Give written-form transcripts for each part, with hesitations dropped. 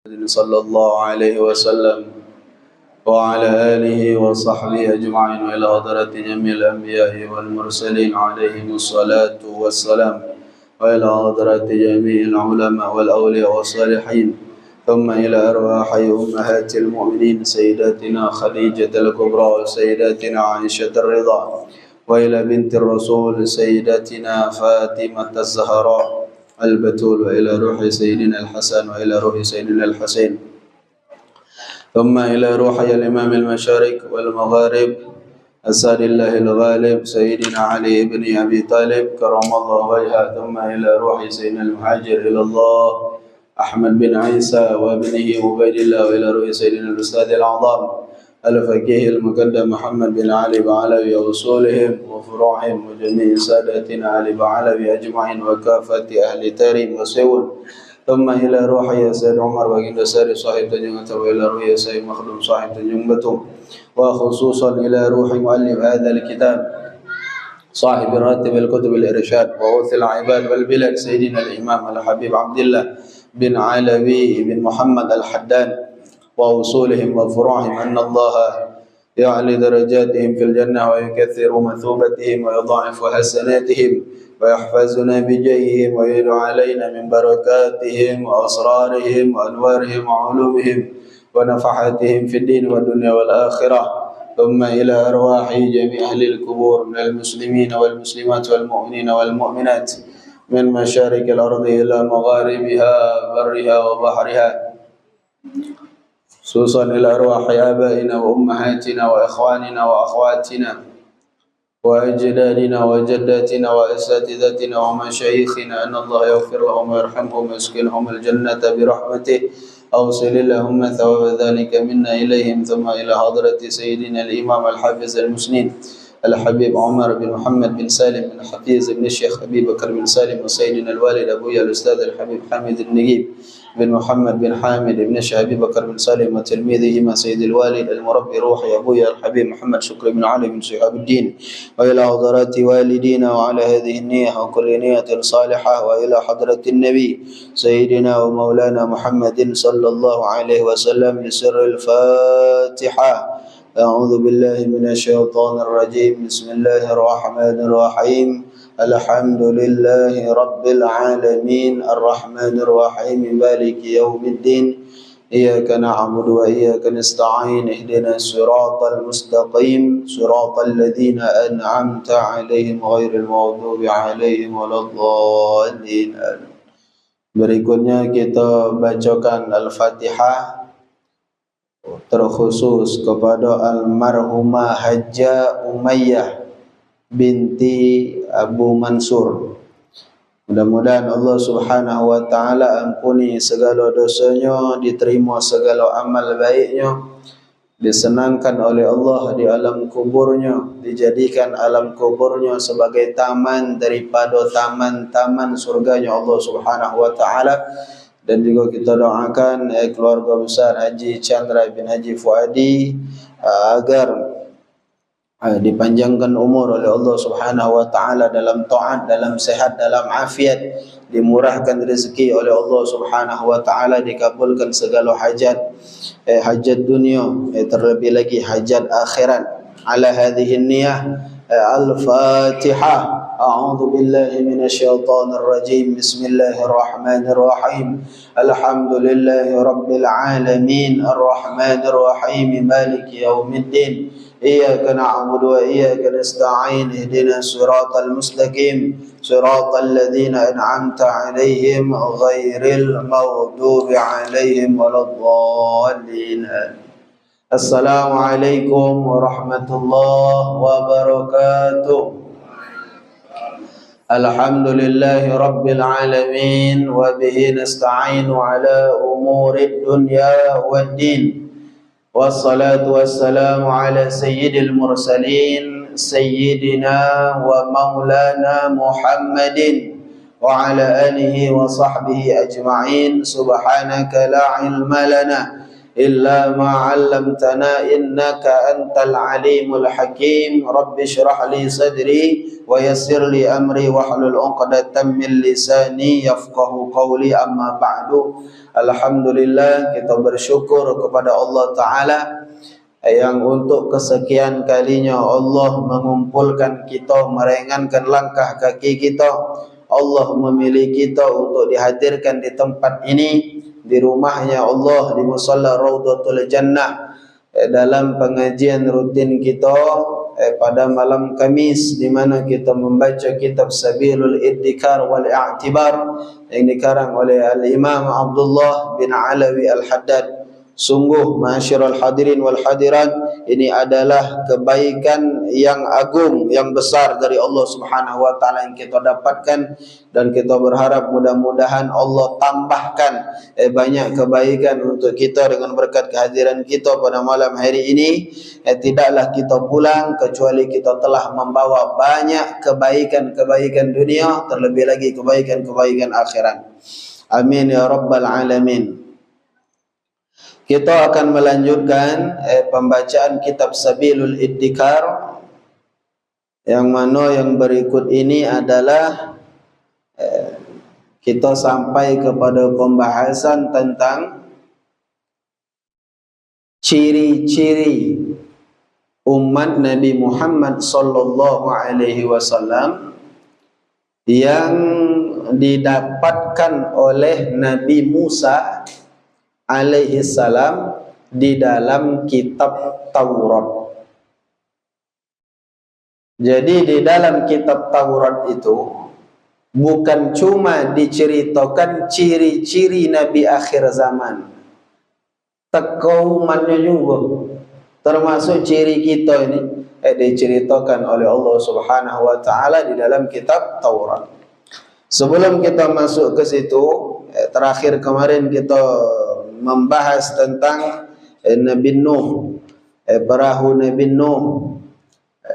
صلى الله عليه وسلم وعلى آله وصحبه أجمعين وإلى حضرة جميع الأنبياء والمرسلين عليهم الصلاة والسلام وإلى حضرة جميع العلماء والأولياء والصالحين ثم إلى أرواح أمهات المؤمنين سيداتنا خديجة الكبرى وسيداتنا عائشة الرضا وإلى بنت الرسول سيداتنا فاطمة الزهراء البتول وإلى روح سيدنا الحسن وإلى روح سيدنا الحسين ثم إلى روح الإمام المشارق والمغارب أسد الله الغالب سيدنا علي بن أبي طالب كرم الله وجهه ثم إلى روح سيدنا المهاجر إلى الله أحمد بن عيسى وابنه عبيد الله وإلى روح سيدنا الأستاذ الأعظم الفقيه المقدم محمد بن علي بعلوي وأصولهم وفروعهم وجميع سادتنا علي بعلوي أجمعين وكافة أهل تاريم وسيول ثم إلى روح يا سيد عمر وجند ساري صاحب تنجمة وإلى روح يا سيد مخدوم صاحب تنجمته وخصوصا إلى روح مؤلف هذا الكتاب صاحب راتب الكتب الإرشاد وغوث العباد والبلاد سيدنا الإمام الحبيب عبد الله بن علوي بن محمد الحدان وأصولهم وفروعهم أن الله يعلي درجاتهم في الجنة ويكثر مثوبتهم ويضاعف حسناتهم ويحفظنا بجيهم ويدعو علينا من بركاتهم وأسرارهم وأنوارهم وعلومهم ونفحاتهم في الدين والدنيا والآخرة ثم إلى أرواح جميع أهل القبور من المسلمين والمسلمات والمؤمنين والمؤمنات من مشارق الأرض إلى مغاربها برها وبحرها خصوصا إلى أرواح آبائنا وأمهاتنا وإخواننا وأخواتنا وأجدادنا وجداتنا وأساتذتنا ومشايخنا أن الله يغفر لهم ويرحمهم ويسكنهم الجنة برحمته أوصل اللهم ثواب ذلك منا إليهم ثم إلى حضرة سيدنا الإمام الحافظ المسنين الحبيب عمر بن محمد بن سالم بن حفيظ بن الشيخ أبي بكر بن سالم وسيدنا الوالد أبويا الأستاذ الحبيب حامد النجيب بن محمد بن حامد بن أبي بكر بن سالم وتلميذهما سيد الوالد المربي روحي أبويا الحبيب محمد شكري بن علي بن شهاب الدين وإلى حضرات والدينا وعلى هذه النية وكل نية صالحة وإلى حضرة النبي سيدنا ومولانا محمد صلى الله عليه وسلم بسر الفاتحة. أعوذ بالله من الشيطان الرجيم بسم الله الرحمن الرحيم الحمد لله رب العالمين الرحمن الرحيم مالك يوم الدين إياك نعبد وإياك نستعين اهدنا الصراط المستقيم صراط الذين أنعمت عليهم غير المغضوب عليهم ولا الضالين. Berikutnya kita bacakan Al-Fatihah terkhusus kepada almarhumah Hajjah Umayyah binti Abu Mansur. Mudah-mudahan Allah Subhanahu wa taala ampuni segala dosanya, diterima segala amal baiknya, disenangkan oleh Allah di alam kuburnya, dijadikan alam kuburnya sebagai taman daripada taman-taman surganya Allah Subhanahu wa taala. Dan juga kita doakan keluarga besar Haji Chandra bin Haji Fuadi agar dipanjangkan umur oleh Allah Subhanahu wa taala dalam taat, dalam sehat, dalam afiat, dimurahkan rezeki oleh Allah Subhanahu wa taala, dikabulkan segala hajat, hajat dunia, terlebih lagi hajat akhirat. Ala hadhihi niyah al-Fatihah. أعوذ بالله من الشيطان الرجيم بسم الله الرحمن الرحيم الحمد لله رب العالمين الرحمن الرحيم مالك يوم الدين إياك نعبد وإياك نستعين اهدنا الصراط المستقيم صراط الذين أنعمت عليهم غير المغضوب عليهم ولا الضالين. السلام عليكم ورحمة الله وبركاته. الحمد لله رب العالمين وبه نستعين على أمور الدنيا والدين والصلاة والسلام على سيد المرسلين سيدنا ومولانا محمد وعلى آله وصحبه أجمعين. سبحانك لا علم لنا إلا ما علمتنا إنك أنت العليم الحكيم رب اشرح لي صدري ويسر لي أمري واحلل عقدة من lisani yafqahu qawli. Amma ba'du. Alhamdulillah, kita bersyukur kepada Allah Ta'ala yang untuk kesekian kalinya Allah mengumpulkan kita, meringankan langkah kaki kita. Allah memilih kita untuk dihadirkan di tempat ini, di rumahnya Allah, di musalla Raudhatul Jannah, dalam pengajian rutin kita pada malam Kamis, di mana kita membaca kitab Sabilul Iddikar wal I'tibar yang dikarang oleh Al-Imam Abdullah bin Alawi Al-Haddad. Sungguh ma'asyiral hadirin wal hadirat, ini adalah kebaikan yang agung, yang besar dari Allah Subhanahu wa taala yang kita dapatkan, dan kita berharap mudah-mudahan Allah tambahkan banyak kebaikan untuk kita dengan berkat kehadiran kita pada malam hari ini. Tidaklah kita pulang kecuali kita telah membawa banyak kebaikan-kebaikan dunia, terlebih lagi kebaikan-kebaikan akhirat. Amin ya rabbal alamin. Kita akan melanjutkan pembacaan kitab Sabilul Iddikar, yang mana yang berikut ini adalah kita sampai kepada pembahasan tentang ciri-ciri umat Nabi Muhammad sallallahu alaihi wasallam yang didapatkan oleh Nabi Musa alaihi salam di dalam kitab Taurat. Jadi di dalam kitab Taurat itu bukan cuma diceritakan ciri-ciri Nabi akhir zaman, umatnya juga, termasuk ciri kita ini diceritakan oleh Allah Subhanahu wa taala di dalam kitab Taurat. Sebelum kita masuk ke situ, terakhir kemarin kita membahas tentang Nabi Nuh, perahu Nabi Nuh,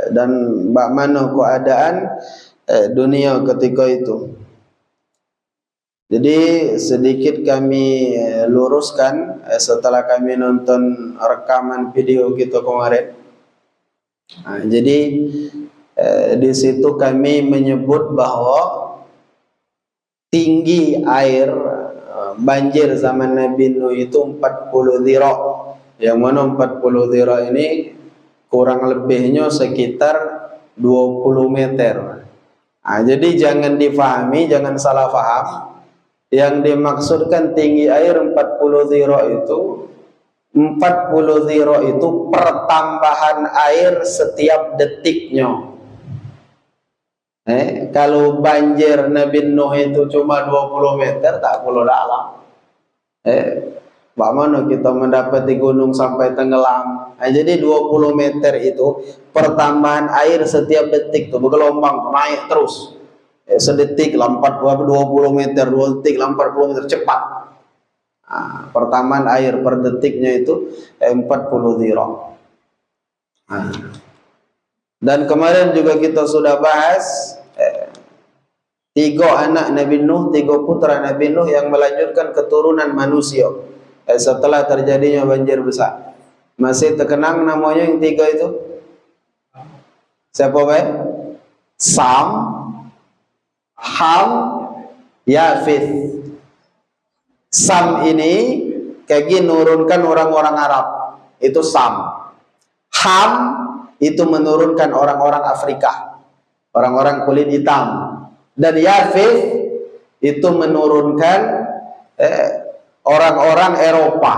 dan bagaimana keadaan dunia ketika itu. Jadi sedikit kami luruskan setelah kami nonton rekaman video kita kemarin. Jadi di situ kami menyebut bahwa tinggi air banjir zaman Nabi Nuh itu 40 dhira', yang mana 40 dhira' ini kurang lebihnya sekitar 20 meter. Jadi jangan difahami, jangan salah faham. Yang dimaksudkan tinggi air 40 dhira' itu, 40 dhira' itu pertambahan air setiap detiknya. Kalau banjir Nabi Nuh itu cuma 20 meter, tak perlu dalam. Bagaimana kita mendapati gunung sampai tenggelam? Jadi 20 meter itu pertambahan air setiap detik tuh bergelombang naik terus. Sedetik lah 20 meter, 2 detik lah 40 meter, cepat. Pertambahan air per detiknya itu 40 dhira'. Dan kemarin juga kita sudah bahas 3 anak Nabi Nuh, 3 putra Nabi Nuh yang melanjutkan keturunan manusia setelah terjadinya banjir besar. Masih terkenang namanya yang 3 itu? Siapa baik? Sam, Ham, Yafith. Sam ini kaki nurunkan orang-orang Arab, itu Sam. Ham itu menurunkan orang-orang Afrika, orang-orang kulit hitam. Dan Yafith itu menurunkan orang-orang Eropa,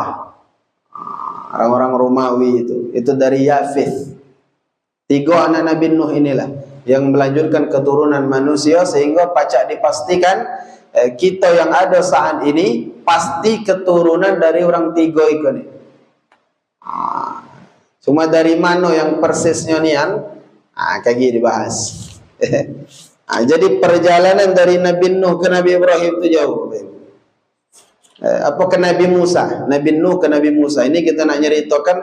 orang-orang Romawi itu dari Yafith. 3 anak Nabi Nuh inilah yang melanjutkan keturunan manusia, sehingga pacak dipastikan kita yang ada saat ini pasti keturunan dari orang 3 itu nih. Cuma dari mana yang persisnya nian, kaki dibahas. Jadi perjalanan dari Nabi Nuh ke Nabi Ibrahim itu jauh. Apa ke Nabi Musa? Nabi Nuh ke Nabi Musa. Ini kita nak nyeritakan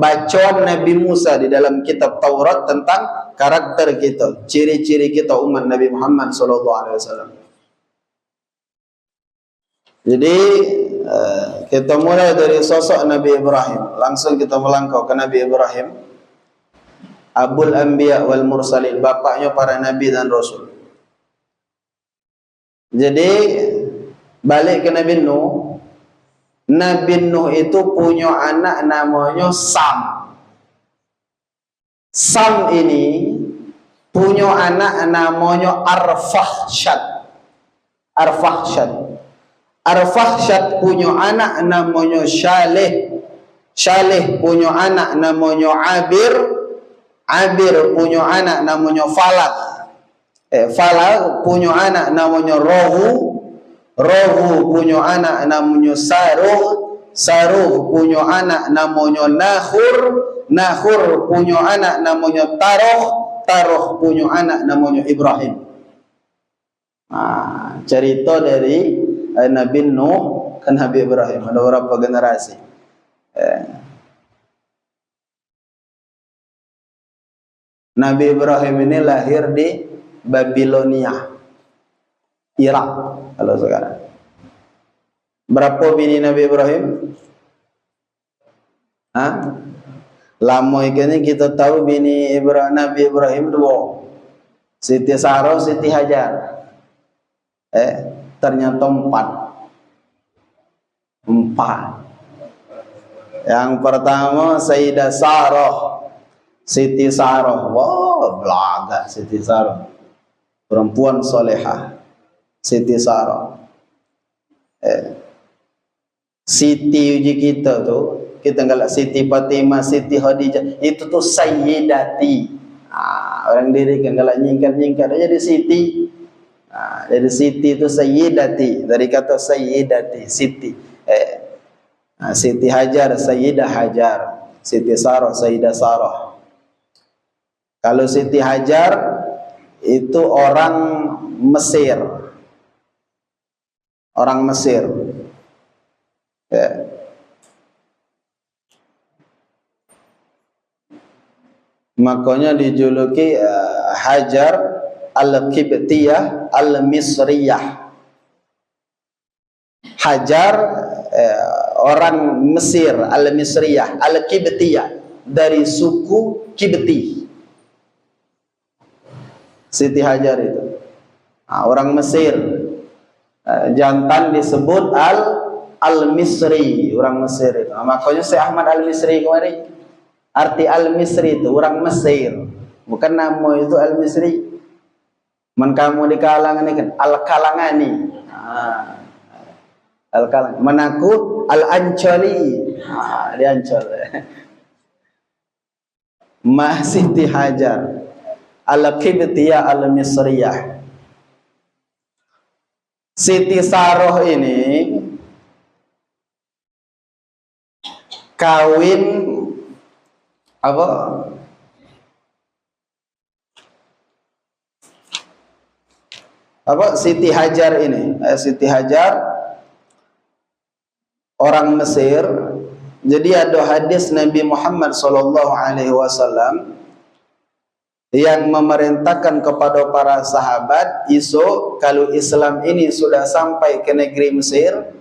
bacaan Nabi Musa di dalam kitab Taurat tentang karakter kita, ciri-ciri kita umat Nabi Muhammad SAW. Jadi kita mulai dari sosok Nabi Ibrahim. Langsung kita melangkah ke Nabi Ibrahim, Abul Anbiya wal Mursalin, bapaknya para nabi dan rasul. Jadi balik ke Nabi Nuh. Nabi Nuh itu punya anak namanya Sam. Sam ini punya anak namanya Arfakhshad. Arfakhshad punya anak namanya Shalih. Shalih punya anak namanya Abir. Abir punya anak namanya Falak. Falak punya anak namanya Rohu. Rohu punya anak namanya Saruh. Saruh punya anak namanya Nahur. Nahur punya anak namanya Taruh. Taruh punya anak namanya Ibrahim. Cerita dari Nabi Nuh ke Nabi Ibrahim. Ada berapa generasi? Nabi Ibrahim ini lahir di Babilonia, Irak kalau sekarang. Berapa bini Nabi Ibrahim? Lama ini kita tahu bini Nabi Ibrahim dua, Siti Sarah, Siti Hajar. Ternyata empat. Yang pertama Sayyidah Sarah, Siti Sarah. Wow, belaga Siti Sarah, perempuan solehah. Siti Sarah. Siti uji kita tuh, kita nggak Siti Fatimah, Siti Khadijah, itu tuh Sayyidati. Orang diri kan nggak nyingkat aja di Siti. Dari Siti itu Sayyidati, dari kata Sayyidati, Siti. Siti Hajar, Sayyidah Hajar. Siti Sarah, Sayyidah Sarah. Kalau Siti Hajar itu orang Mesir. Orang Mesir. Makanya dijuluki Hajar Al-Qibtiyah Al-Misriyah. Hajar orang Mesir, Al-Misriyah, Al-Qibtiyah, dari suku Qibti. Siti Hajar itu orang Mesir. Jantan disebut Al-Misri, orang Mesir itu. Makanya Syekh Ahmad Al-Misri kemarin, arti Al-Misri itu orang Mesir, bukan nama itu Al-Misri. Man kamu di kalangan ini kan Al-Kalangani. Al-Kalang. Menaku Al-Ancoli. Di Ancol. Siti Hajar Al-Qibtiyah Al-Misriyah. Siti Sarah ini kawin apa? Siti Hajar ini, Siti Hajar orang Mesir. Jadi ada hadis Nabi Muhammad SAW yang memerintahkan kepada para sahabat, iso kalau Islam ini sudah sampai ke negeri Mesir,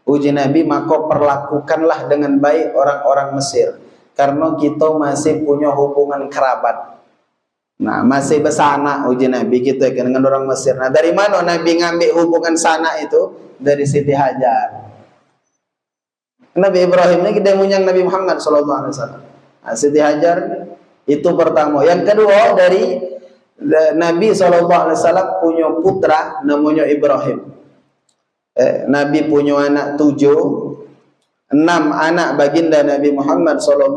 uji Nabi, maka perlakukanlah dengan baik orang-orang Mesir, karena kita masih punya hubungan kerabat. Nah, masih bersana uji Nabi kita dengan orang Mesir. Nah, dari mana Nabi ngambil hubungan sana itu? Dari Siti Hajar. Nabi Ibrahim ini dia munyang Nabi Muhammad SAW. Nah, Siti Hajar itu pertama. Yang kedua, dari Nabi SAW punya putra namanya Ibrahim. Nabi punya anak 7, 6 anak baginda Nabi Muhammad SAW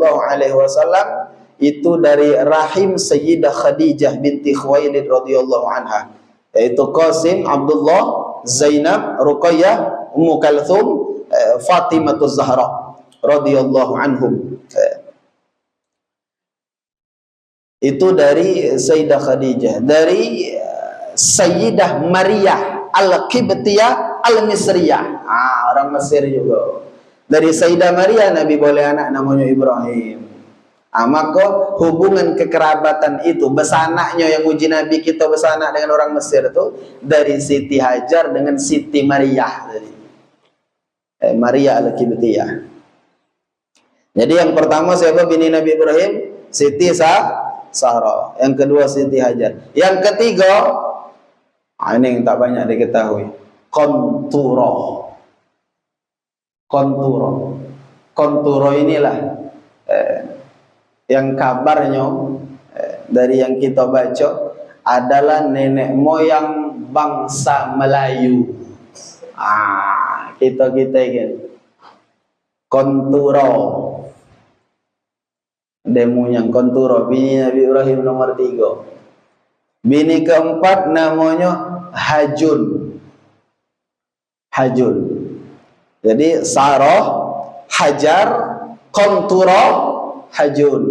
itu dari rahim Sayyidah Khadijah binti Khuwailid radhiyallahu anha, yaitu Qasim, Abdullah, Zainab, Ruqayyah, Ummu Kalthum, Fatimatuz Zahra radhiyallahu anhum. Itu dari Sayyidah Khadijah. Dari Sayyidah Maryah Al-Qibtiyah Al-Misriyah, orang Mesir juga. Dari Sayyidah Maryah Nabi boleh anak namanya Ibrahim. Maka hubungan kekerabatan itu, besanaknya yang uji Nabi kita besanak dengan orang Mesir itu dari Siti Hajar dengan Siti Maryah. Maria Al-Qibtiyah. Jadi yang pertama siapa bini Nabi Ibrahim? Siti Sarah. Yang kedua Siti Hajar. Yang ketiga, ini yang tak banyak diketahui, Qanturah. Qanturah inilah yang kabarnya dari yang kita baca adalah nenek moyang bangsa Melayu. Kita kan Qanturah, demunya Qanturah, bini Nabi Ibrahim nomor 3. Bini keempat namanya Hajun. Jadi Sarah, Hajar, Qanturah, Hajun.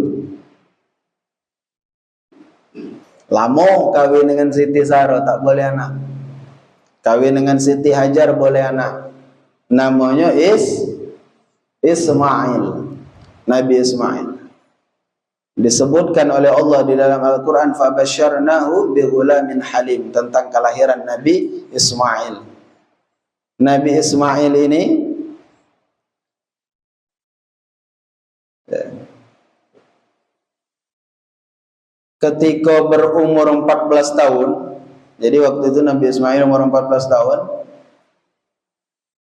Lama kawin dengan Siti Sarah tak boleh anak. Kawin dengan Siti Hajar boleh anak. Namanya Ismail. Nabi Ismail. Disebutkan oleh Allah di dalam Al-Quran, fabasyarnahu bighulamin halim, tentang kelahiran Nabi Ismail. Nabi Ismail ini ketika berumur 14 tahun, jadi waktu itu Nabi Ismail umur 14 tahun,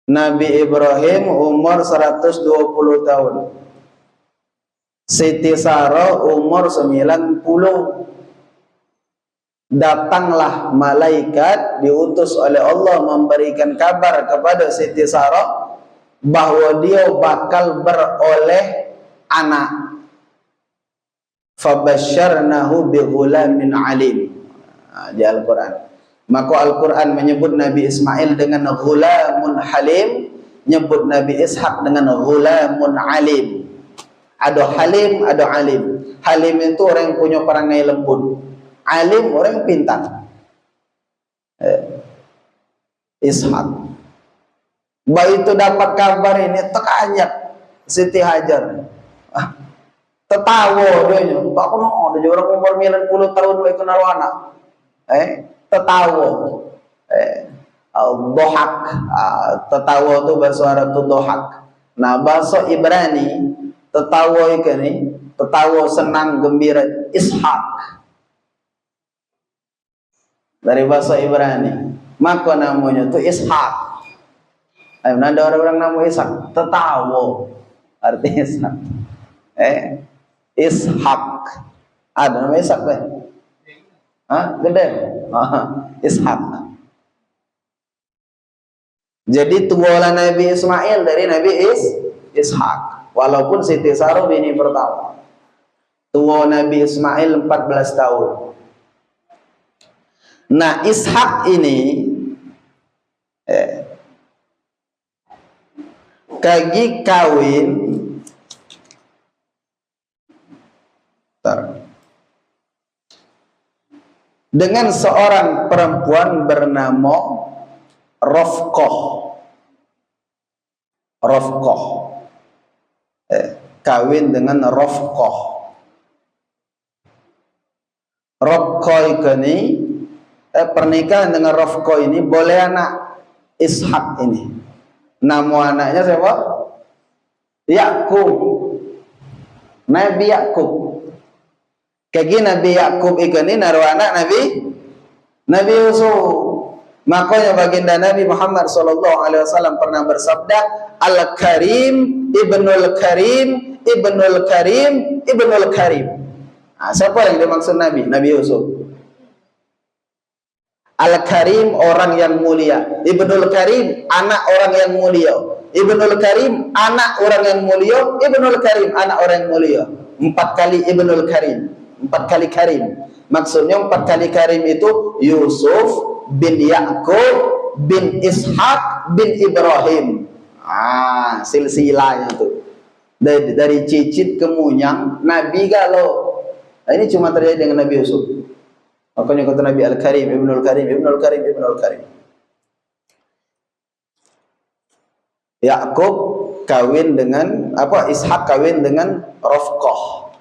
Nabi Ibrahim umur 120 tahun, Siti Sarah umur 90. Datanglah malaikat diutus oleh Allah memberikan kabar kepada Siti Sarah bahwa dia bakal beroleh anak. Fabasyarnahu bighulamin alim. Di Al-Quran. Maka Al-Quran menyebut Nabi Ismail dengan ghulamun halim, nyebut Nabi Ishak dengan ghulamun alim. Ada halim, ada alim. Halim itu orang yang punya perangai lembut. Alim orang yang pintar. Ishak. Begitu dapat kabar ini tekanyak Siti Hajar. Tetawa dia. Tak kenal ada orang umur 90 tahun baik kenal anak. Tetawa. Dohak. Tetawa itu bahasa Arab itu dohak. Nah bahasa Ibrani tetawa ini, tetawa senang gembira, Ishak. Dari bahasa Ibrani. Maka namanya itu Ishak. Ada orang-orang nama Ishak, tetawa. Artinya Ishak. Ishak. Ada nama Ishak kan? Gede. Ishak. Jadi tualah Nabi Ismail dari Nabi Ishak. Walaupun Siti Sarah bini pertama. Tua Nabi Ismail 14 tahun. Nah Ishak ini kagi kawin dengan seorang perempuan bernama Rofqah. Kawin dengan Rofqah. ini pernikahan dengan Rofqah ini boleh anak Ishak ini. Nama anaknya siapa? Yakub. Nabi Yakub. Kaki Nabi Yakub ini naruh anak Nabi Yusuf. Makanya baginda Nabi Muhammad SAW pernah bersabda, Al-Karim Ibnul Karim Ibnul Karim Ibnul Karim. Siapa yang dimaksud Nabi? Nabi Yusuf. Al-Karim orang yang mulia, Ibnul Karim anak orang yang mulia, Ibnul Karim anak orang yang mulia, Ibnul Karim anak orang yang mulia. 4 kali Ibnul Karim, 4 kali Karim. Maksudnya 4 kali Karim itu Yusuf bin Yakub bin Ishak bin Ibrahim. Silsilahnya itu dari cicit ke munyang Nabi galau. Ini cuma terjadi dengan Nabi Yusuf. Makanya kata Nabi Al-Karim Ibnul Karim Ibnul Karim Ibnul Karim. Yakub kawin dengan Ishak kawin dengan Rofqah.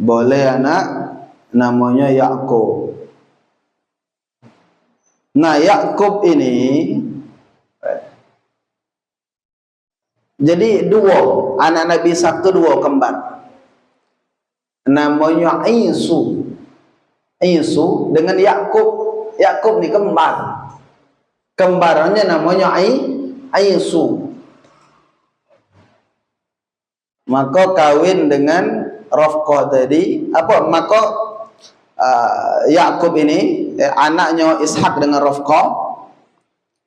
Boleh anak namanya Yakub. Nah, Yakub ini jadi dua anak Nabi Ishak itu dua kembar. Namanya Isu. Isu dengan Yakub. Yakub ni kembar. Kembarannya namanya Isu. Maka kawin dengan Rafqah tadi, maka Yakub ini anaknya Ishak dengan Rafqah.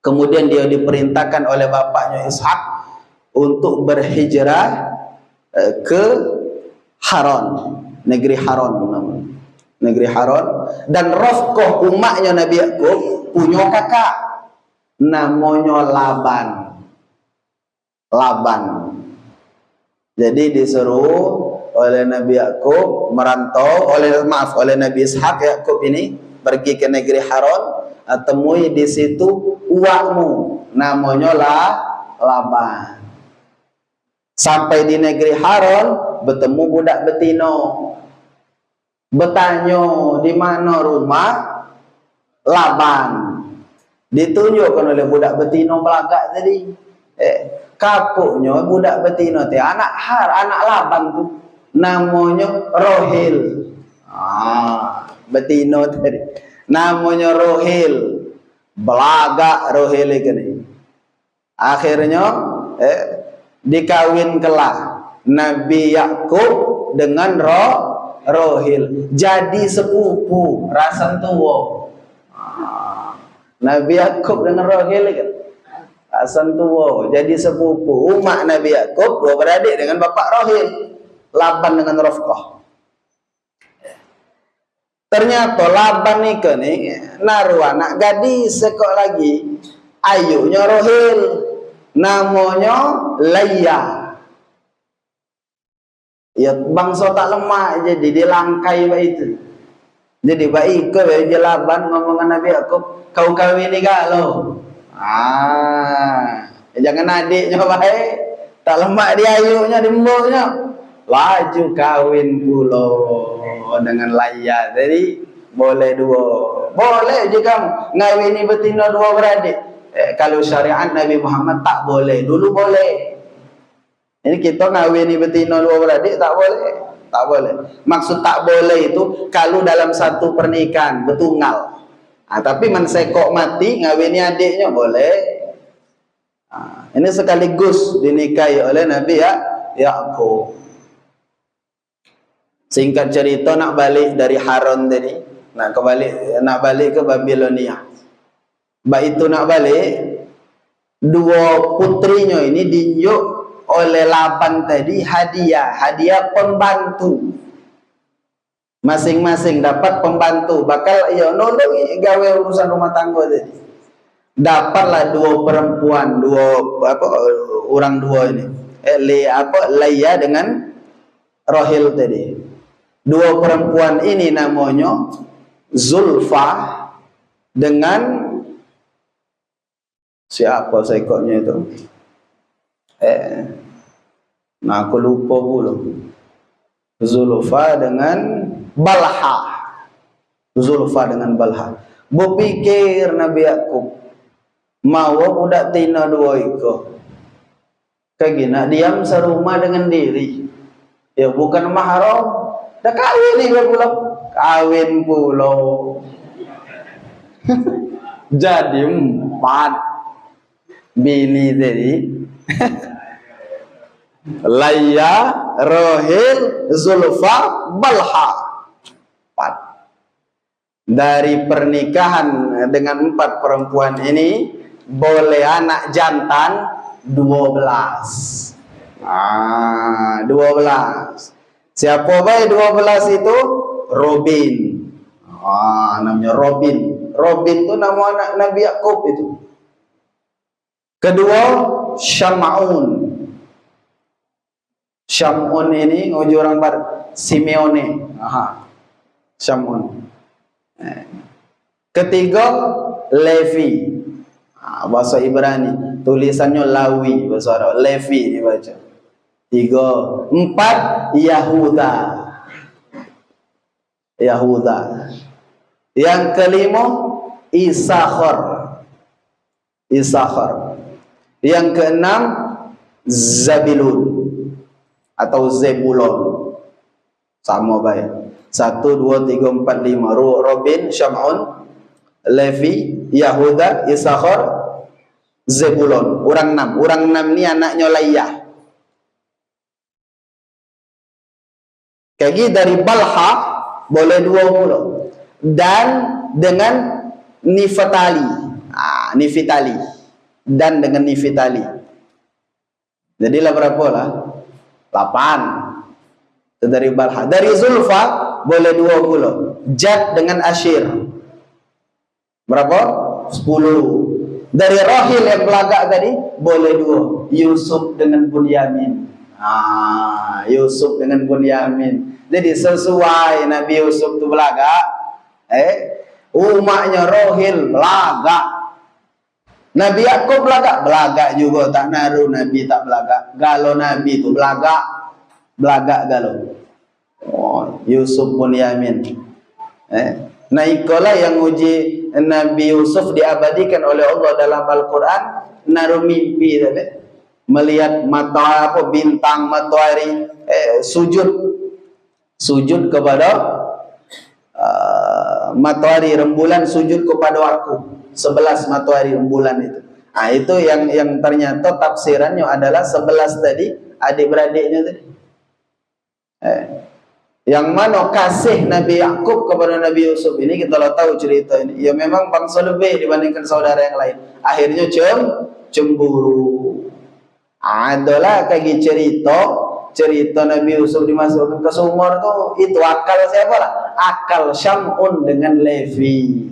Kemudian dia diperintahkan oleh bapaknya Ishak untuk berhijrah ke Haran, negeri Haran namanya. Negeri Haran. Dan Rafqah umaknya Nabi Yakub punya kakak namanya Laban. Laban. Jadi disuruh oleh Nabi Yakub merantau oleh Nabi Ishak. Yakub ini pergi ke negeri Haran, temui di situ uakmu namanya Laban. Sampai di negeri Haran bertemu budak betino. Bertanya di mana rumah Laban. Ditunjukkan oleh budak betino belagak tadi. Kapuknya budak betino teh anak Laban tu namanya Rohil. Betino tadi namanya Rohil. Belagak Rohil ini. Akhirnya dikawinkanlah Nabi Yakub dengan Rohil. Jadi sepupu rasan tua. Nabi Yakub dengan Rohil kan rasan tua, jadi sepupu. Umat Nabi Yakub dua beradik dengan bapak Rohil, Laban dengan Rafqah. Ternyata Laban ni naruh anak gadis sekok lagi, ayunya Rohil, namanya Leia. Ya bangsa tak lemak, jadi dia langkai itu. Jadi baik ke Laban ngomong dengan Nabi Yakub, kau kawin ni gak lo? Jangan adiknya baik, tak lemak dia ayunya, di mboknya. Laju kawin pulo dengan Leia. Jadi boleh dua. Boleh je kamu ngawini betina dua beradik. Kalau syariat Nabi Muhammad tak boleh. Dulu boleh. Ini kita ngawini betina dua beradik tak boleh. Tak boleh. Maksud tak boleh itu kalau dalam satu pernikahan betunggal. Tapi mensekok mati ngawini adiknya boleh. Ini sekaligus dinikahi oleh Nabi Yakub. Singkat cerita nak balik dari Haran tadi, nak balik ke Babilonia. Baik itu nak balik, dua putrinya ini diunjuk oleh Laban tadi hadiah pembantu. Masing-masing dapat pembantu, bakal ya nolong gawe urusan rumah tangga tadi. Dapatlah dua perempuan, orang dua ini. Leia dengan Rohil tadi. Dua perempuan ini namanya Zulfa dengan siapa seekornya itu? Aku lupa pula. Zulfa dengan Balha. Zulfa dengan Balha. Berpikir Nabi Yakub mau budak tina dua itu. Kagina diam serumah dengan diri. Ya bukan mahram. Dah kawin ni kawin pulau. Jadi 4 bini tadi. Leia, Rohil, Zulfa, Balha. 4. Dari pernikahan dengan 4 perempuan ini boleh anak jantan 12. 12. Siapa baik 12 itu? Robin. Namanya Robin. Robin itu nama anak Nabi Yakub itu. Kedua, Syam'un. Syam'un ini nguji orang Barat. Simeone. Syam'un. Ketiga, Levi. Bahasa Ibrani. Tulisannya Lawi. Bahasa Arab. Levi dibaca. 3. 4, Yahuda. Yang kelima, Isakhar. Isakhar. Yang keenam Zabilun atau Zebulon. Sama baik. 1, 2, 3, 4, 5. Robin, Syam'un, Levi, Yahuda, Isakhar, Zebulon. Orang 6. Orang 6 ni anaknya Layyah. Kaki dari Balha boleh 20. Dan dengan Niftali. Niftali. Dan dengan Niftali. Jadilah berapa lah? 8. Itu dari Balha. Dari Zulfa boleh 20. Jad dengan Ashir. Berapa? 10. Dari Rahil yang belagak tadi boleh 2. Yusuf dengan Bunyamin. Yusuf dengan Bunyamin. Jadi sesuai Nabi Yusuf tu belagak, umaknya Rahil belagak. Nabi Yakub belagak juga, tak naruh Nabi tak belagak. Galau Nabi tu belagak galau. Yusuf Bunyamin. Nah ikolah yang uji Nabi Yusuf diabadikan oleh Allah dalam Al-Quran. Naruh mimpi tadi, melihat bintang matahari, sujud kepada matahari rembulan, sujud kepada aku. 11 matahari rembulan itu. Itu yang ternyata tafsirannya adalah 11 tadi adik-beradiknya tadi. Yang mana kasih Nabi Yakub kepada Nabi Yusuf ini, kita tahu cerita ini. Ya memang bangsa lebih dibandingkan saudara yang lain. Akhirnya cemburu. Adalah kayak cerita Nabi Yusuf dimasukkan ke sumur tuh, itu akal siapa lah? Akal Syam'un dengan Levi.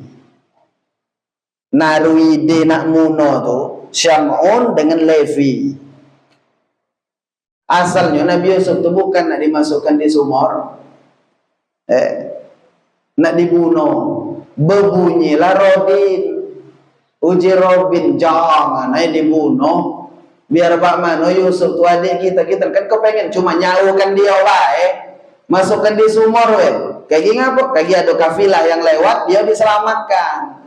Naruide nak muno tuh Syam'un dengan Levi. Asalnya Nabi Yusuf tuh bukan nak dimasukkan di sumur, nak dibunuh. Berbunyilah Robin, uji Robin, jangan dibunuh. Biar Pak Mano Yusuf tu adik kita kan kepengen cuma nyaukan dia masukkan di sumur kayak gini apa? Kayak ada kafilah yang lewat, dia diselamatkan.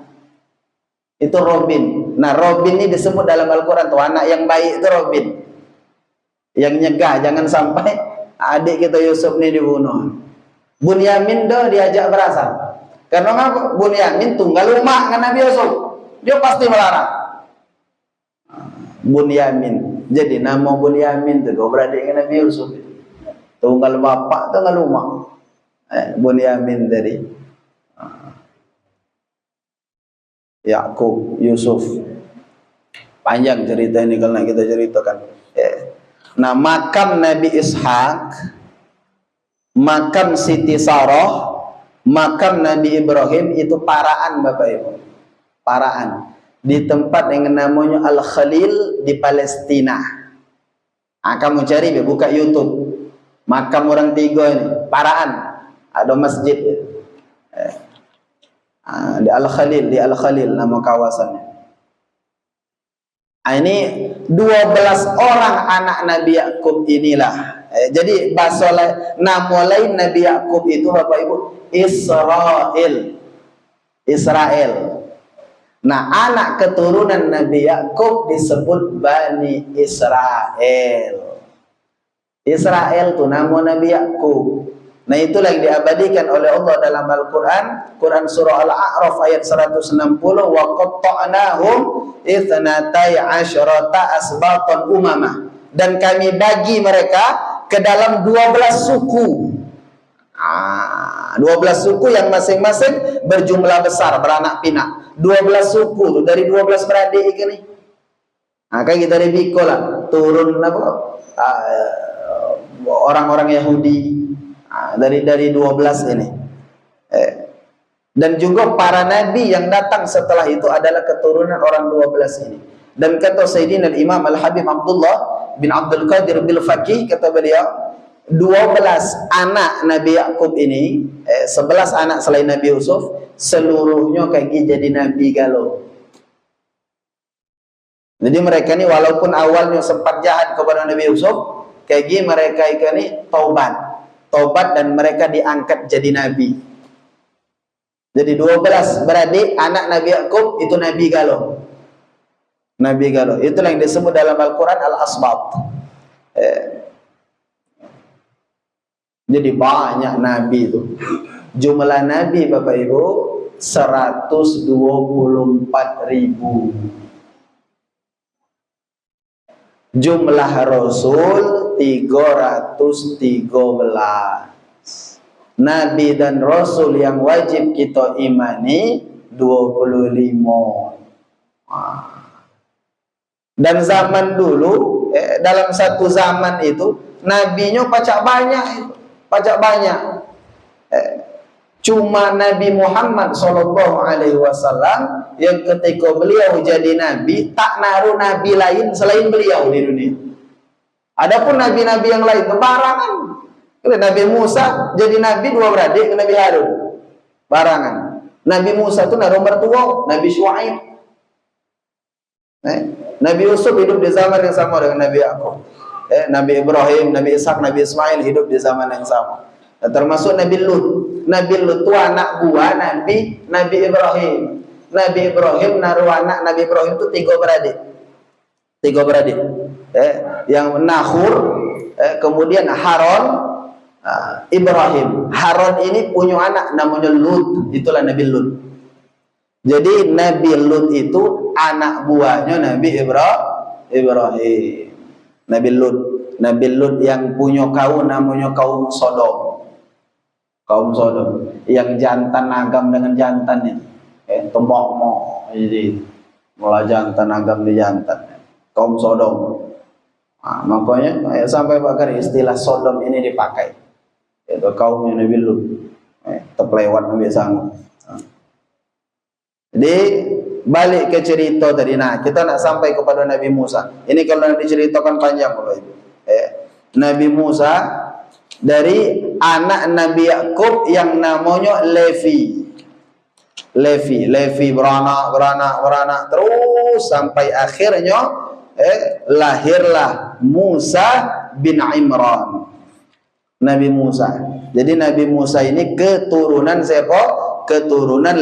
Itu Robin. Nah Robin ini disebut dalam Al-Quran tuh anak yang baik itu Robin, yang nyegah jangan sampai adik kita Yusuf ini dibunuh. Bunyamin dah diajak berasal. Karena apa? Bunyamin tunggal rumah dengan Nabi Yusuf, dia pasti melarang. Bunyamin. Jadi nama Bunyamin tu kau beradik dengan Nabi Yusuf. Tunggal bapak, tunggal rumah. Bunyamin tadi. Yakub, Yusuf. Panjang cerita ini kalau nak kita ceritakan. Nah, makam Nabi Ishak, makam Siti Sarah, makam Nabi Ibrahim itu paraan Bapak Ibu. Paraan. Di tempat yang namanya Al-Khalil di Palestina. Kamu cari, buka YouTube. Makam orang 3 ini, paraan. Ada masjid. Di Al-Khalil nama kawasannya. Ini 12 orang anak Nabi Yakub inilah. Jadi bahasa nama lain Nabi Yakub itu Bapak Ibu Israel. Nah, anak keturunan Nabi Yakub disebut Bani Israel. Israel itu nama Nabi Yakub. Nah, itulah yang diabadikan oleh Allah dalam Al-Quran. Quran surah Al-A'raf ayat 160. Wa qatta'nahum itsnatai asyrata asbatan umamah. Dan kami bagi mereka ke dalam 12 suku. 12 suku yang masing-masing berjumlah besar, beranak pinak. 12 suku dari 12 beradik ini. Kan kita biko lah turun apa? Orang-orang Yahudi dari 12 ini. Dan juga para nabi yang datang setelah itu adalah keturunan orang 12 ini. Dan kata Sayyidina Imam Al-Habib Abdullah bin Abdul Qadir bil Faqih, kata beliau 12 anak Nabi Yakub ini, 11 anak selain Nabi Yusuf, seluruhnya kaki jadi Nabi galau. Jadi mereka ini walaupun awalnya sempat jahat kepada Nabi Yusuf, kaki mereka ini taubat dan mereka diangkat jadi Nabi. Jadi 12 beradik anak Nabi Yakub itu Nabi galuh. Nabi galuh. Itulah yang disebut dalam Al-Quran Al-Asbat. Jadi banyak Nabi itu. Jumlah Nabi Bapak Ibu 124.000. Jumlah Rasul 313. Nabi dan Rasul yang wajib kita imani 25. Dan zaman dulu, dalam satu zaman itu nabinya pacak banyak, cuma Nabi Muhammad SAW yang ketika beliau jadi nabi tak naruh nabi lain selain beliau di dunia. Adapun nabi-nabi yang lain barangan. Nabi Musa jadi nabi 2 beradik Nabi Harun, barangan. Nabi Musa itu naruh mertua Nabi Syuaib. Nabi Yusuf hidup di zaman yang sama dengan Nabi Yakub. Nabi Ibrahim, Nabi Ishak, Nabi Ismail hidup di zaman yang sama. Termasuk Nabi Lut. Nabi Lut itu anak buah Nabi Ibrahim. Nabi Ibrahim naruh anak Nabi Ibrahim itu 3 beradik. 3 beradik. Yang Nahur, kemudian Haron, Ibrahim. Haron ini punya anak namanya Lut. Itulah Nabi Lut. Jadi Nabi Lut itu anak buahnya Nabi Ibrahim. Nabi Lut yang punya kaum namanya kaum Sodom. Kaum Sodom yang jantan agam dengan jantannya. Tembok jadi mulai jantan agam di jantan. Kaum Sodom. Makanya sampai bahkan istilah Sodom ini dipakai. Itu kaumnya Nabi Lut. Terlewat Nabi sama. Jadi balik ke cerita tadi. Nah, kita nak sampai kepada Nabi Musa. Ini kalau diceritakan panjang Bapak Ibu. Nabi Musa dari anak Nabi Yakub yang namanya Levi. Levi beranak terus sampai akhirnya lahirlah Musa bin Imran. Nabi Musa. Jadi Nabi Musa ini keturunan siapa? Keturunan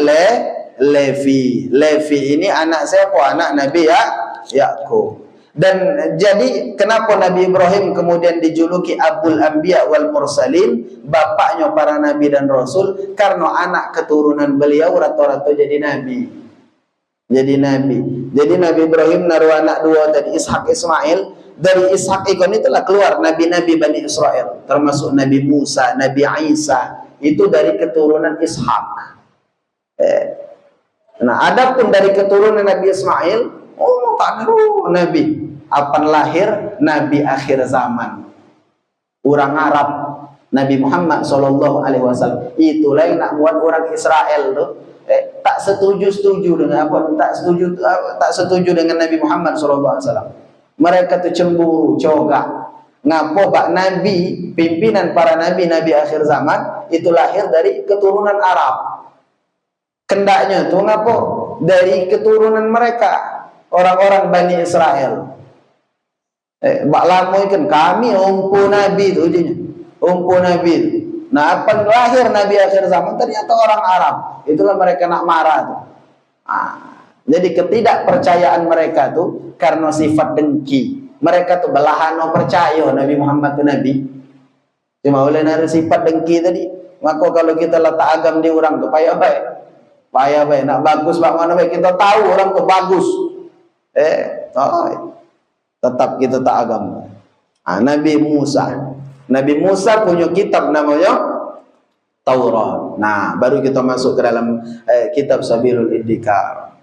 Levi. Levi ini anak siapa? Anak Nabi Yakub. Dan jadi kenapa Nabi Ibrahim kemudian dijuluki Abul Anbiya wal Mursalin, bapaknya para nabi dan rasul, karena anak keturunan beliau rata-rata jadi nabi. Jadi Nabi Ibrahim naruh anak 2 tadi, Ishak Ismail. Dari Ishak ikon itulah keluar nabi-nabi Bani Israel, termasuk Nabi Musa, Nabi Isa, itu dari keturunan Ishak. Nah, adapun dari keturunan Nabi Ismail, tak naruh nabi. Apan lahir nabi akhir zaman, orang Arab, Nabi Muhammad SAW. Itulah yang nak buat orang Israel tuh tak setuju dengan apa? Tak setuju dengan Nabi Muhammad SAW. Mereka tu cemburu, cogak. Ngapo pak nabi, pimpinan para nabi akhir zaman itu lahir dari keturunan Arab. Kendaknya tu ngapo? Dari keturunan mereka, orang-orang Bani Israel. Bak lama kan kami umpu nabi tu je. Umpu nabi tu. Nah, apa lahir nabi akhir zaman ternyata orang Arab. Itulah mereka nak marah tu. Jadi ketidakpercayaan mereka tu karena sifat dengki. Mereka tu belahano percaya Nabi Muhammad tu nabi. Cuma oleh nari sifat dengki tadi. Maka kalau kita letak agam di orang tu payah baik. Payah baik. Nak bagus bagaimana baik. Kita tahu orang tu bagus. Tetap kita tak agam. Nabi Musa punya kitab namanya Taurat. Nah, baru kita masuk ke dalam kitab Sabilul Iddikar.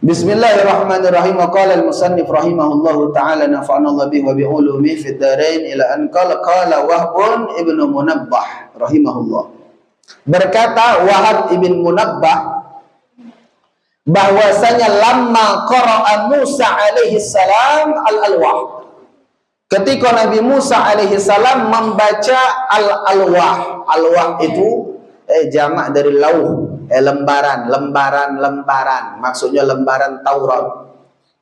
Bismillahirrahmanirrahim. Wa qala al-musannif rahimahullahu ta'ala nafa'anallahu bihi wa bi'ulumihi fid dharain ila an qala Wahb ibn Munabbah rahimahullah. Berkata Wahab ibn Munabbah bahwasanya lamma qara'a Musa alaihi salam al-alwah, ketika Nabi Musa alaihi salam membaca al-alwah. Alwah itu jamak dari lauh, lembaran, maksudnya lembaran Taurat.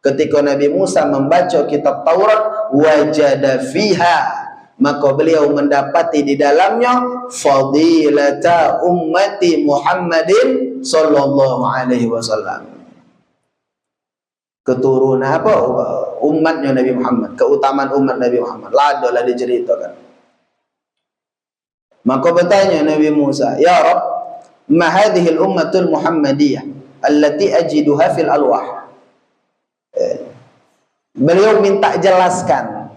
Ketika Nabi Musa membaca kitab Taurat, wajada fiha, maka beliau mendapati di dalamnya fadilata ummati Muhammadin sallallahu alaihi wasallam. Keturunan apa? Umatnya Nabi Muhammad, keutamaan umat Nabi Muhammad. Lah diceritakan. Maka bertanya Nabi Musa, "Ya Rabb, ma hadhihi al-ummatul Muhammadiyah allati ajiduha fil alwah?" Beliau minta jelaskan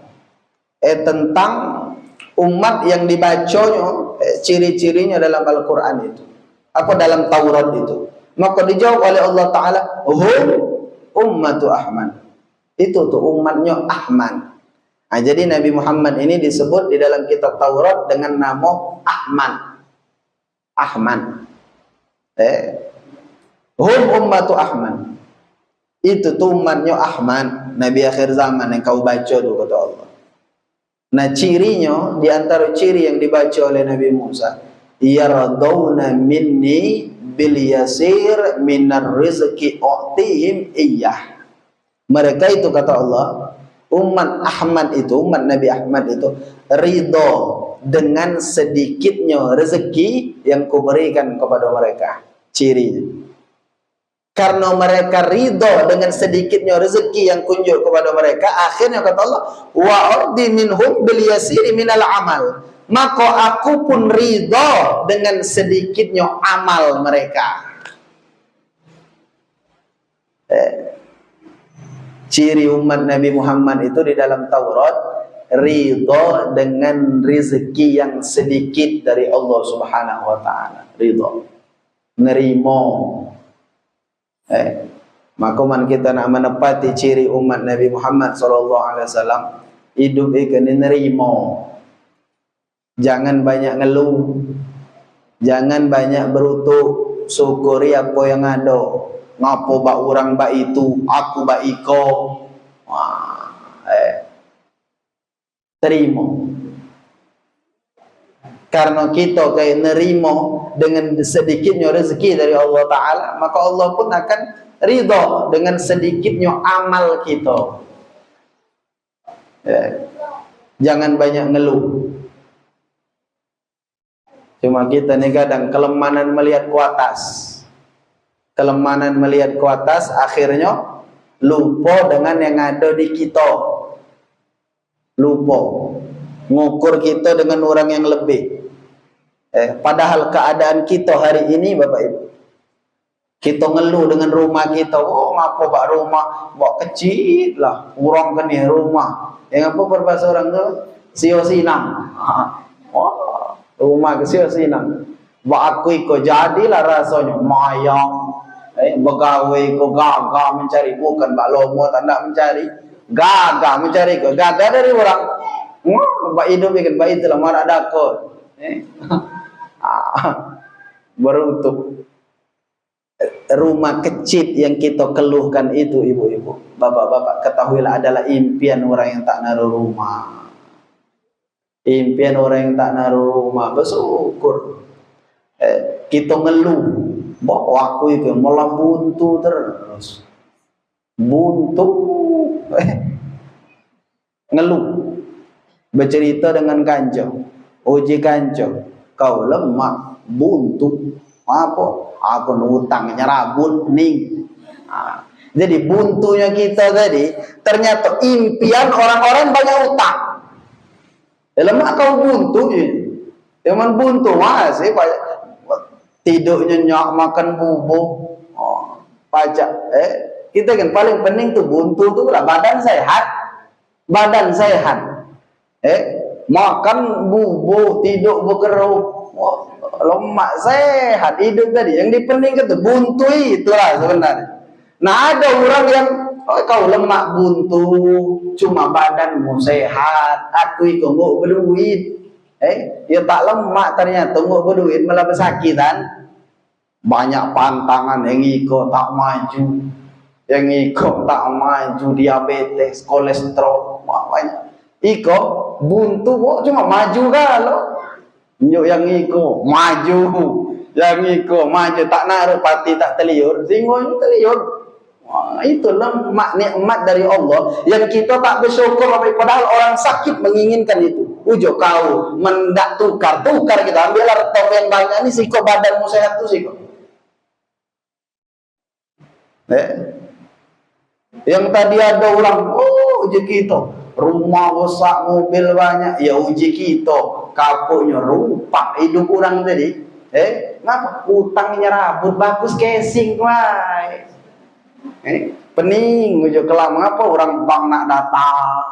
tentang umat yang dibacanya ciri-cirinya dalam Al-Quran itu, apa dalam Taurat itu. Maka dijawab oleh Allah Ta'ala, hum ummatu Ahmad. Itu tuh umatnya Ahmad. Nah, jadi Nabi Muhammad ini disebut di dalam kitab Taurat dengan nama Ahmad. Ahmad. Hum ummatu Ahmad. Itu tuh umatnya Ahmad, Nabi akhir zaman yang kau baca tuh kata Allah. Nah, cirinya, di antara ciri yang dibaca oleh Nabi Musa, yardawna minni bil yasir minar rizki u'tihim iyyah. Mereka itu kata Allah, umat Ahmad itu, umat Nabi Ahmad itu ridho dengan sedikitnya rezeki yang kuberikan kepada mereka. Cirinya, karena mereka ridho dengan sedikitnya rezeki yang kunjur kepada mereka, akhirnya kata Allah, wa ardi minhum bil yasiri minal amal, maka aku pun ridho dengan sedikitnya amal mereka. Ciri umat Nabi Muhammad itu di dalam Taurat, ridho dengan rezeki yang sedikit dari Allah Subhanahu wa ta'ala. Ridho, nerimo. Maka man kita nak menepati ciri umat Nabi Muhammad SAW, hidup ikan nerimo. Jangan banyak ngeluh, jangan banyak berutuk, syukuri apa yang ada. Ngapo bak orang bak itu, aku bak iko. Terima. Karena kita kayak nerimo dengan sedikitnya rezeki dari Allah Ta'ala, maka Allah pun akan ridho dengan sedikitnya amal kita. Jangan banyak ngeluh. Cuma kita nih kadang kelemahan melihat ke atas. Kelemahan melihat ke atas, akhirnya lupa dengan yang ada di kita. Lupa ngukur kita dengan orang yang lebih. Padahal keadaan kita hari ini Bapak Ibu, kita ngeluh dengan rumah kita. Oh, ngapa bak rumah bak kecil lah, kurang kan ya rumah. Yang apa berbahasa orang tu? Sio sinang. Oh, rumah ke sio sinang. Bak aku iko jadilah rasanya mayang. Begawe ko gagah mencari, bukan bak lomo tak nak mencari. Gagah mencari ko, gagah dari orang. Bak hidup ikan bak itulah marak dakot. Berutuk rumah kecil yang kita keluhkan itu, ibu-ibu, bapak-bapak, ketahuilah adalah impian orang yang tak naruh rumah. Impian orang yang tak naruh rumah. Bersyukur. Kita ngeluh, bahwa aku itu malah buntu terus, buntu. Ngeluh, bercerita dengan kanco, uji kanco, kau lemah, buntu, apa? Aku nutang nyerabut ning. Jadi buntunya kita tadi ternyata impian orang-orang banyak utang. Lemah kau buntu, cuman buntu masih tidur nyenyak, makan bubuk, pajak. Kita kan paling penting tuh buntu tuh lah badan sehat, badan sehat. Makan bubuk, tidur berkeruk, lemak sehat hidup tadi. Yang dipentingkan itu buntu itulah sebenarnya. Nah, ada orang yang kau lemak buntu, cuma badanmu sehat. Aku itu nggak berduit. Dia tak lemak ternyata nggak berduit, malah bersakitan. Banyak pantangan yang ikut tak maju, yang ikut tak maju, diabetes, kolesterol, banyak. Iko buntu kok cuma maju kalau yang iko maju, yang iko maju tak naruh pati tak teliur, singgung teliur. Wah, itu nikmat dari Allah yang kita tak bersyukur, padahal orang sakit menginginkan itu. ujo kau mendak tukar kita ambil top yang banyak ini siko badanmu sehat tuh siko. Yang tadi ada orang, uji kita rumah besar, mobil banyak, ya uji kita kapuknya rupak hidup orang tadi. Ngapa? Utangnya rambut bagus casing wae. Pening uji kelam ngapa orang bank nak datang.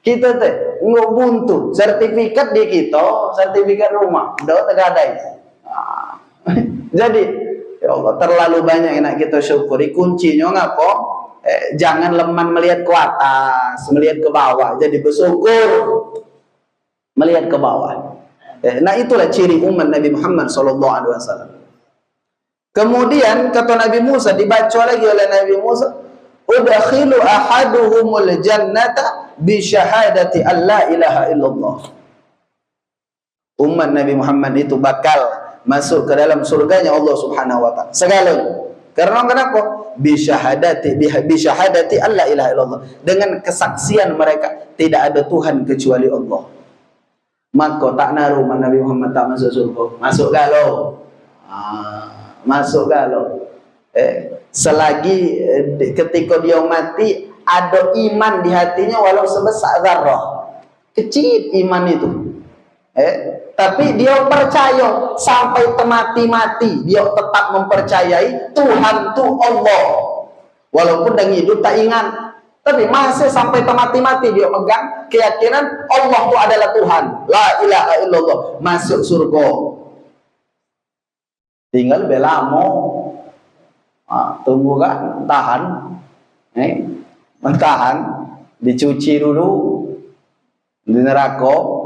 Kita teh nggak buntu sertifikat di kita, sertifikat rumah, udah tergadai. Jadi ya Allah terlalu banyak yang nak kita syukuri. Kuncinya ngapa? Jangan leman melihat ke atas, melihat ke bawah. Jadi bersyukur melihat ke bawah. Nah itulah ciri umat Nabi Muhammad SAW. Kemudian kata Nabi Musa, dibaca lagi oleh Nabi Musa, udakhilu ahaduhumul jannata bi syahadati an la ilaha illallah. Umat Nabi Muhammad itu bakal masuk ke dalam surganya Allah Subhanahu wa taala. Segalanya. Karena kenapa? Bi syahadati an la ilaha illallah. Dengan kesaksian mereka tidak ada Tuhan kecuali Allah. Maka tak naruh Nabi Muhammad tak masuk surga. Masuk galau. Masuk galau. Selagi ketika dia mati ada iman di hatinya walau sebesar zarrah. Kecil iman itu. Tapi dia percaya sampai mati-mati dia tetap mempercayai Tuhan itu Allah. Walaupun dengan hidup tak ingat, tapi masih sampai mati-mati dia megang keyakinan Allah itu adalah Tuhan. La ilaha illallah, masuk surga. Tinggal belamo. Tunggu kan, tahan. Mentahan, dicuci dulu di neraka.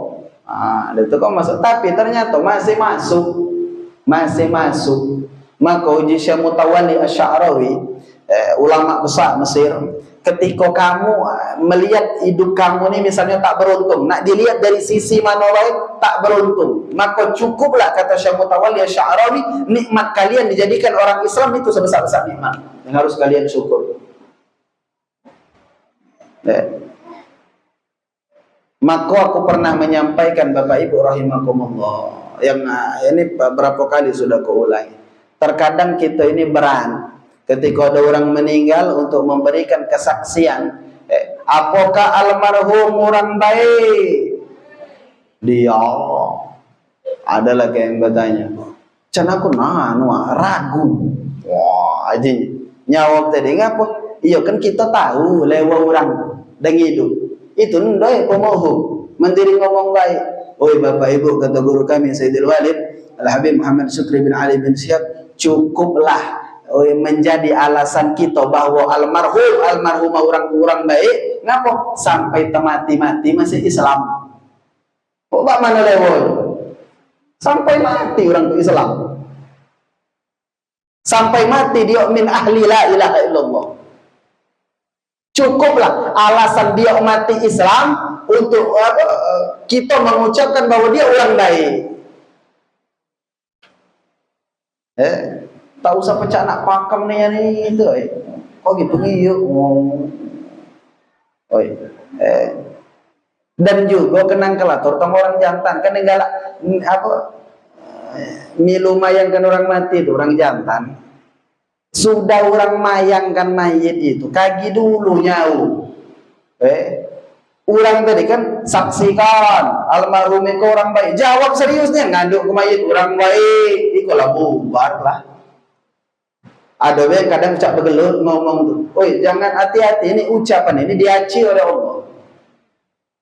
Itu kok masuk, tapi ternyata masih masuk. Maka uji Syekh Mutawalli Asy'arawi, ulama besar Mesir, ketika kamu melihat hidup kamu ini misalnya tak beruntung, nak dilihat dari sisi mana lain tak beruntung, maka cukuplah kata Syekh Mutawalli Asy'arawi, nikmat kalian dijadikan orang Islam itu sebesar-besar nikmat yang harus kalian syukur. Maka aku pernah menyampaikan Bapak Ibu rahimakumullah, yang ini berapa kali sudah kuulangi. Terkadang kita ini berat ketika ada orang meninggal untuk memberikan kesaksian. Apakah almarhum orang baik? Dia ada lagi yang bertanya, can aku ragu. Wah, aja nyawab tadi ngapa? Iya kan kita tahu lewat orang dan hidup. Itu ndai pemohon mendiri ngomong baik. Oi Bapak Ibu, kata guru kami Sayyidil Walid Al-Habib Muhammad Syukri bin Ali bin Syihab, cukuplah menjadi alasan kita bahwa almarhum orang baik. Ngapa? Sampai mati masih Islam. Kok bak mana lewat? Sampai mati orang Islam. Sampai mati dia min ahli la ilaha illallah. Cukuplah alasan dia mati Islam untuk kita mengucapkan bahwa dia orang baik. Tak usah pecah nak pakam nih itu. Kok gitu yuk. Dan juga kenang kelator tong orang jantan kan enggak milu mayangkan orang mati itu orang jantan. Sudah orang mayangkan mayit itu kaki dulu nyau. Orang tadi kan saksikan almarhum itu orang baik. Jawab seriusnya nganduk ke mayit orang baik. Ikulah bubar lah. Ada yang kadang cak begelut ngomong tuh. Oi jangan hati-hati, ini ucapan ini diaci oleh Allah.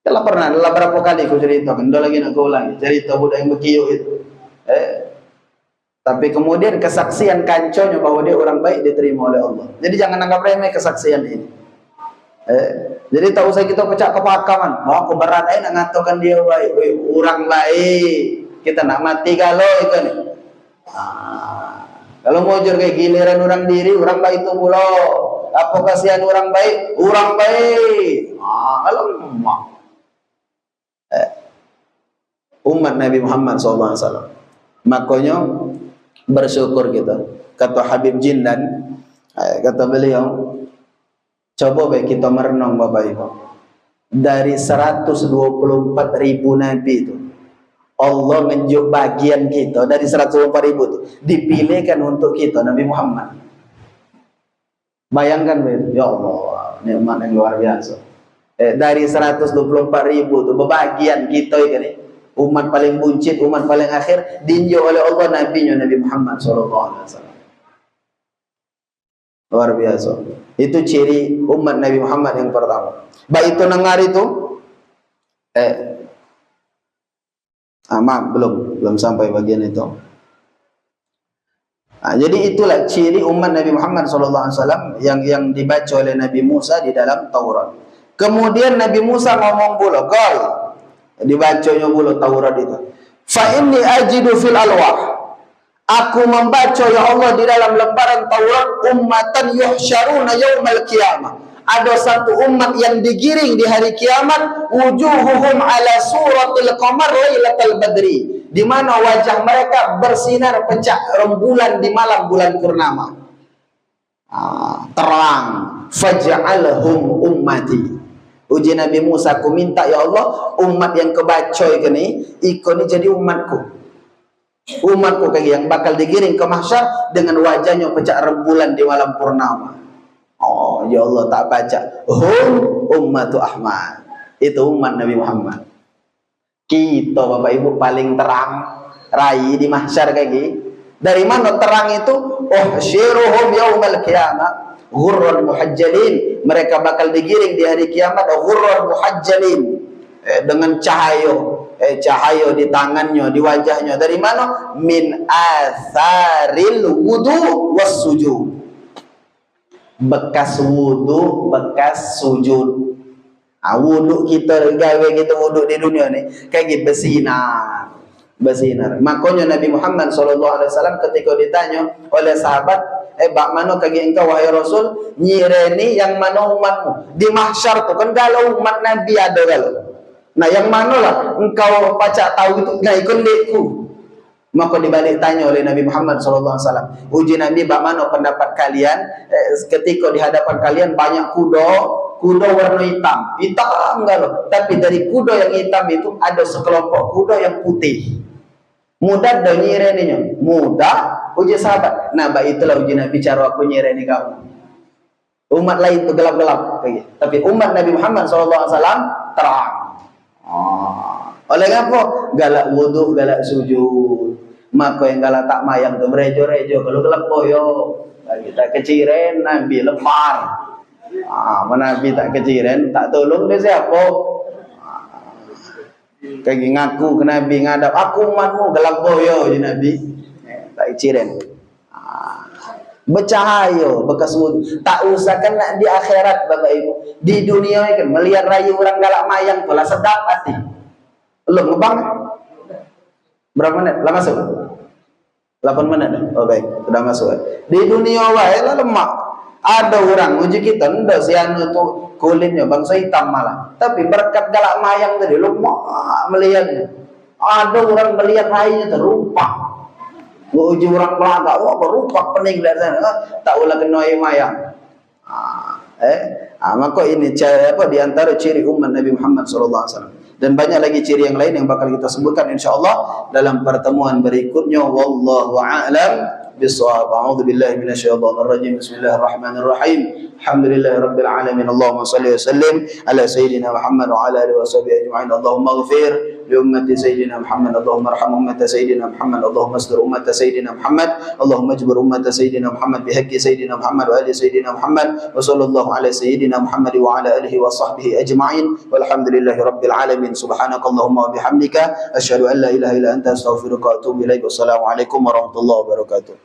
Telah pernah berapa kali aku cerita, kan lagi nak ulangi cerita budak yang bekiu itu. Tapi kemudian kesaksian kanconya bahwa dia orang baik diterima oleh Allah. Jadi jangan anggap remeh kesaksian ini. Jadi tak usah kita pecah kepakaman. Mau aku berat nak ngatakan dia baik, orang baik. Kita nak mati kalau itu nih. Kalau mau jujur kayak giliran orang diri, orang baik itu pula. Apa kasihan orang baik? Orang baik. Kalau umat Nabi Muhammad SAW. Makanya bersyukur kita. Kata Habib Jindan, kata beliau, coba baik kita merenung Bapak Ibu. dari 124.000 nabi itu, Allah menunjuk bagian kita dari 124.000 itu, dipilihkan untuk kita Nabi Muhammad. Bayangkan begitu, ya Allah, nikmat yang luar biasa. Dari 124.000 itu, bebagian kita ini, umat paling buncit, umat paling akhir, dinjau oleh Allah nabinya Nabi Muhammad SAW. Luar biasa. Itu ciri umat Nabi Muhammad yang pertama. Baik itu nengar itu, maaf, belum sampai bagian itu. Jadi itulah ciri umat Nabi Muhammad SAW yang dibaca oleh Nabi Musa di dalam Taurat. Kemudian Nabi Musa ngomong pula, "Qal," dibacanya pula Taurat itu. "Fa inni ajidu fil alwah." Aku membaca ya Allah di dalam lembaran Taurat, ummatan yuhsyaruna yaumal qiyamah. Ada satu umat yang digiring di hari kiamat, wujuhuhum ala suratil qamar lailatal badri, di mana wajah mereka bersinar pencak rembulan di malam bulan purnama. Terang. Faj'alhum ummati. Uji Nabi Musa, aku minta ya Allah umat yang kebaca ini ikut jadi umatku. Umatku kayak yang bakal digiring ke mahsyar dengan wajahnya pencak rembulan di malam purnama. Oh ya Allah, tak baca. Ummatu Ahmad. Itu umat Nabi Muhammad. Kita Bapak Ibu paling terang rai di mahsyar kayak gini. Dari mana terang itu? Uhsyiruhum yaumal qiyamah ghurran muhajjalin. Mereka bakal digiring di hari kiamat ghurran muhajjalin, dengan cahaya di tangannya, di wajahnya. Dari mana? Min atharil wudu was sujud. Bekas wudu, bekas sujud. Wudu kita gawe kita wudu di dunia ni kayak gitu bersinar. Makanya Nabi Muhammad SAW ketika ditanya oleh sahabat, bak mana kaki engkau wahai Rasul, nyireni yang mana umatmu di mahsyar tu kan galau umat Nabi ada galau. Nah yang mana lah engkau pacak tahu itu, nah ikut dekku. Maka dibalik tanya oleh Nabi Muhammad SAW, uji Nabi, bagaimana pendapat kalian ketika di hadapan kalian banyak kuda warna hitam enggak loh, tapi dari kuda yang hitam itu ada sekelompok kuda yang putih. Mudah dan nyireninya, mudah, uji sahabat. Nah itulah uji Nabi, cara aku nyireni kamu. Umat lain itu gelap-gelap, tapi umat Nabi Muhammad SAW terang. Oleh apa? Galak wudu, galak sujud. Maka yang galak tak mayang tu merejo-rejo. Kalau gelap boyo, kita keciren Nabi lepar. Nabi tak keciren, tak tolong dia siapa? Kaki ngaku ke Nabi ngadap, aku umatmu gelap boyo je Nabi. Tak keciren. Bercahaya, bekas wudu. Tak usah kena di akhirat Bapak Ibu. Di dunia kan melihat rayu orang galak mayang tu lah sedap hati. Belum ngebang? Berapa menit? Lah masuk? 8 menit dah. Oh baik, sudah masuk. Di dunia wae lah lemak. Ada orang uji kita ndak sianu tu kulitnya bangsa hitam malah. Tapi berkat galak mayang tadi lemak melihatnya. Ada orang melihat rayunya terupa. Uji orang belakang, wah berupa pening dari sana, tak ulah kena air mayang. Maka ini di antara ciri umat Nabi Muhammad SAW. Dan banyak lagi ciri yang lain yang bakal kita sebutkan insyaallah dalam pertemuan berikutnya. Wallahu a'lam bissawab. A'udzu billahi minasyaitonir rajim. Bismillahirrahmanirrahim. Alhamdulillahirabbil alamin. Allahumma shalli wa sallim ala sayyidina Muhammad wa ala alihi washabihi ajma'in. Allahumma ighfir لأمة سيدنا محمد اللهم ارحم أمة سيدنا محمد اللهم استر أمة سيدنا محمد اللهم اجبر أمة سيدنا محمد بحق سيدنا محمد وآل سيدنا محمد وصلى الله على سيدنا محمد وعلى آله وصحبه أجمعين والحمد لله رب العالمين سبحانك اللهم وبحمدك أشهد أن لا إله إلا أنت أستغفرك وأتوب إليك والسلام عليكم ورحمة الله وبركاته.